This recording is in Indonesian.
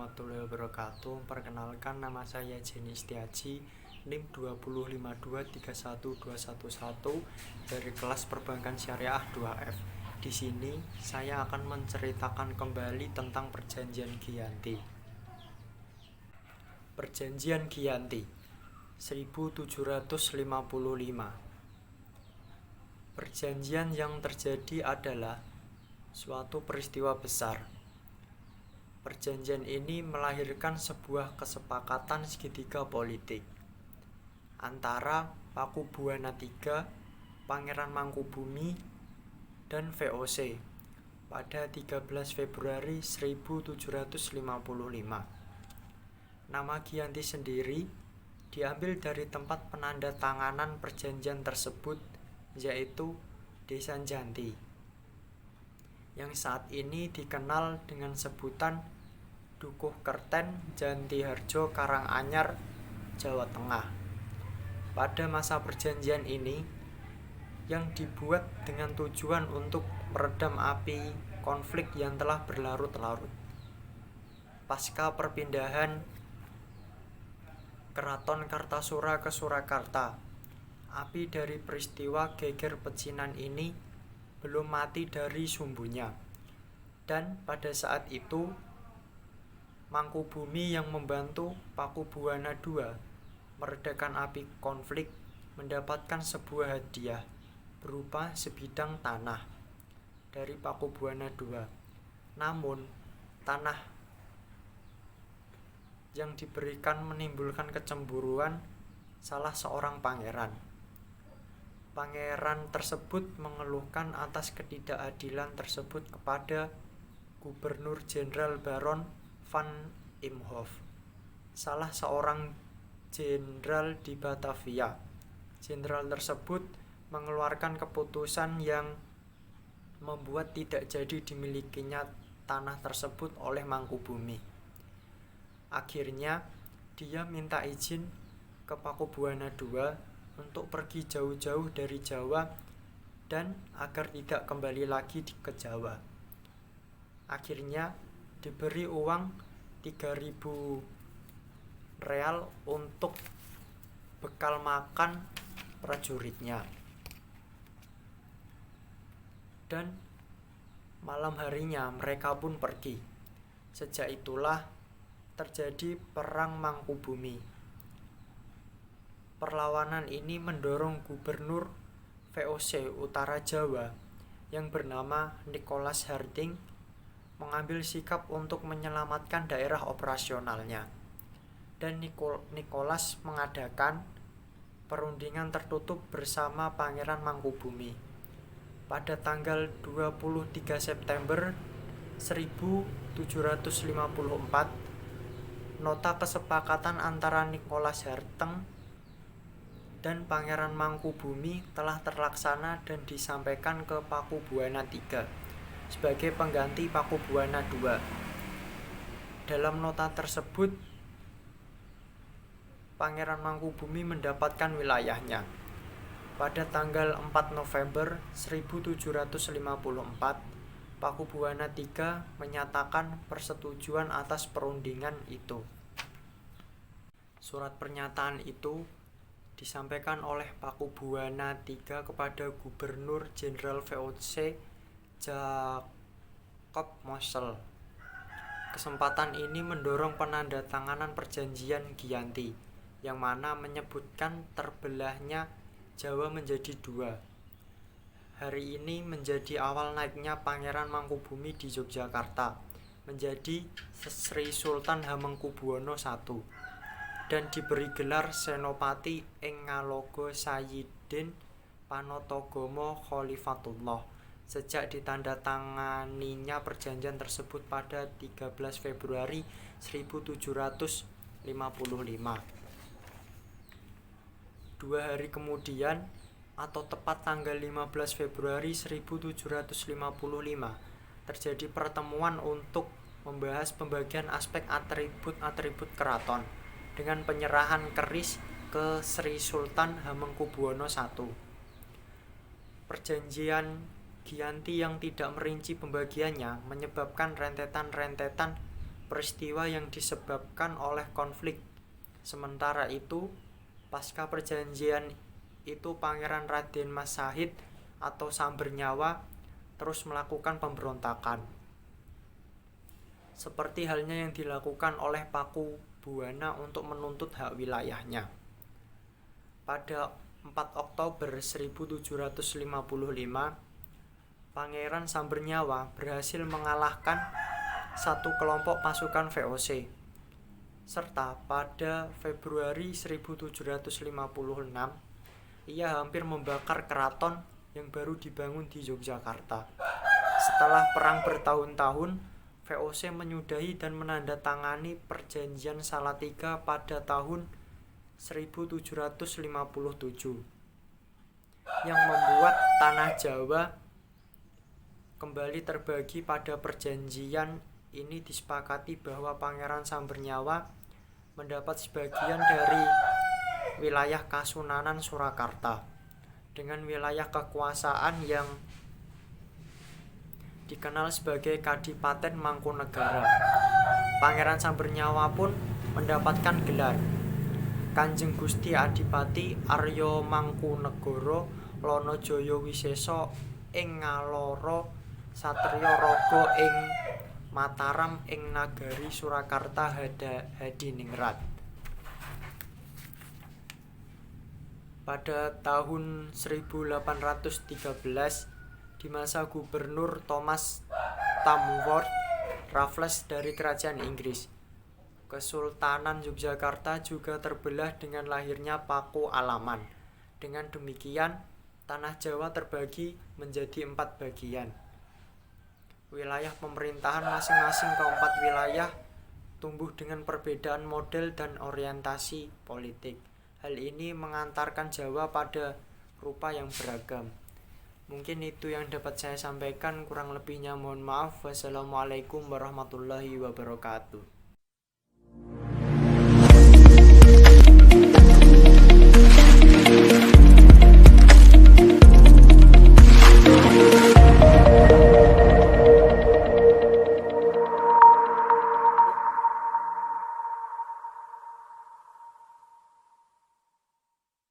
warahmatullahi wabarakatuh. Perkenalkan, nama saya Jenny Setiaji, NIM 205231211 dari kelas Perbankan Syariah 2F. Di sini saya akan menceritakan kembali tentang Perjanjian Giyanti. Perjanjian Giyanti 1755. Perjanjian yang terjadi adalah suatu peristiwa besar. Perjanjian ini melahirkan sebuah kesepakatan segitiga politik antara Pakubuwana III, Pangeran Mangkubumi, dan VOC pada 13 Februari 1755. Nama Giyanti sendiri diambil dari tempat penandatanganan perjanjian tersebut, yaitu Desa Janti, yang saat ini dikenal dengan sebutan Dukuh Kerten, Jantiharjo, Karanganyar, Jawa Tengah. Pada masa perjanjian ini, yang dibuat dengan tujuan untuk meredam api konflik yang telah berlarut-larut pasca perpindahan Keraton Kartasura ke Surakarta. Api dari peristiwa geger pecinan ini belum mati dari sumbunya, dan pada saat itu Mangkubumi yang membantu Pakubuwana II meredakan api konflik mendapatkan sebuah hadiah berupa sebidang tanah dari Pakubuwana II. Namun tanah yang diberikan menimbulkan kecemburuan salah seorang pangeran. Pangeran tersebut mengeluhkan atas ketidakadilan tersebut kepada Gubernur Jenderal Baron van Imhoff, salah seorang jenderal di Batavia. Jenderal tersebut mengeluarkan keputusan yang membuat tidak jadi dimilikinya tanah tersebut oleh Mangkubumi. Akhirnya dia minta izin ke Pakubuwana II untuk pergi jauh-jauh dari Jawa dan agar tidak kembali lagi ke Jawa. Akhirnya diberi uang 3.000 real untuk bekal makan prajuritnya. Dan malam harinya mereka pun pergi. Sejak itulah terjadi Perang Mangkubumi. Perlawanan ini mendorong Gubernur VOC Utara Jawa yang bernama Nicholas Harding mengambil sikap untuk menyelamatkan daerah operasionalnya, dan Nicholas mengadakan perundingan tertutup bersama Pangeran Mangkubumi. Pada tanggal 23 September 1754, nota kesepakatan antara Nicholas Harding dan Pangeran Mangkubumi telah terlaksana dan disampaikan ke Pakubuwana III sebagai pengganti Pakubuwana II. Dalam nota tersebut, Pangeran Mangkubumi mendapatkan wilayahnya. Pada tanggal 4 November 1754, Pakubuwana III menyatakan persetujuan atas perundingan itu. Surat pernyataan itu disampaikan oleh Pakubuwana III kepada Gubernur Jenderal VOC Jacob Mossel. Kesempatan ini mendorong penandatanganan Perjanjian Giyanti, yang mana menyebutkan terbelahnya Jawa menjadi dua. Hari ini menjadi awal naiknya Pangeran Mangkubumi di Yogyakarta menjadi Sri Sultan Hamengkubuwana I dan diberi gelar Senopati ing Ngaloga Sayyidin Panatagama Khalifatullah sejak ditandatanganinya perjanjian tersebut pada 13 Februari 1755. 2 hari kemudian, atau tepat tanggal 15 Februari 1755, terjadi pertemuan untuk membahas pembagian aspek atribut-atribut keraton dengan penyerahan keris ke Sri Sultan Hamengkubuwana I. Perjanjian Giyanti yang tidak merinci pembagiannya menyebabkan rentetan-rentetan peristiwa yang disebabkan oleh konflik. Sementara itu, pasca perjanjian itu Pangeran Raden Mas Sahid atau Sambernyawa terus melakukan pemberontakan. Seperti halnya yang dilakukan oleh Pakubuwana untuk menuntut hak wilayahnya. Pada 4 Oktober 1755, Pangeran Sambernyawa berhasil mengalahkan satu kelompok pasukan VOC. Serta pada Februari 1756, ia hampir membakar keraton yang baru dibangun di Yogyakarta. Setelah perang bertahun-tahun, VOC menyudahi dan menandatangani Perjanjian Salatiga pada tahun 1757 yang membuat tanah Jawa kembali terbagi. Pada perjanjian ini disepakati bahwa Pangeran Sambernyawa mendapat sebagian dari wilayah Kasunanan Surakarta dengan wilayah kekuasaan yang dikenal sebagai Kadipaten Mangkunegara. Pangeran Sambernyawa pun mendapatkan gelar Kanjeng Gusti Adipati Arya Mangkunegara Lana Jaya Wisesa ing Ngalara Satriya Raga ing Mataram ing Nagari Surakarta Hadiningrat. Pada tahun 1813, di masa Gubernur Thomas Tamworth Raffles dari Kerajaan Inggris, Kesultanan Yogyakarta juga terbelah dengan lahirnya Paku Alaman. Dengan demikian, tanah Jawa terbagi menjadi 4 bagian. Wilayah pemerintahan masing-masing keempat wilayah tumbuh dengan perbedaan model dan orientasi politik. Hal ini mengantarkan Jawa pada rupa yang beragam. Mungkin itu yang dapat saya sampaikan, kurang lebihnya mohon maaf. Wassalamualaikum warahmatullahi wabarakatuh.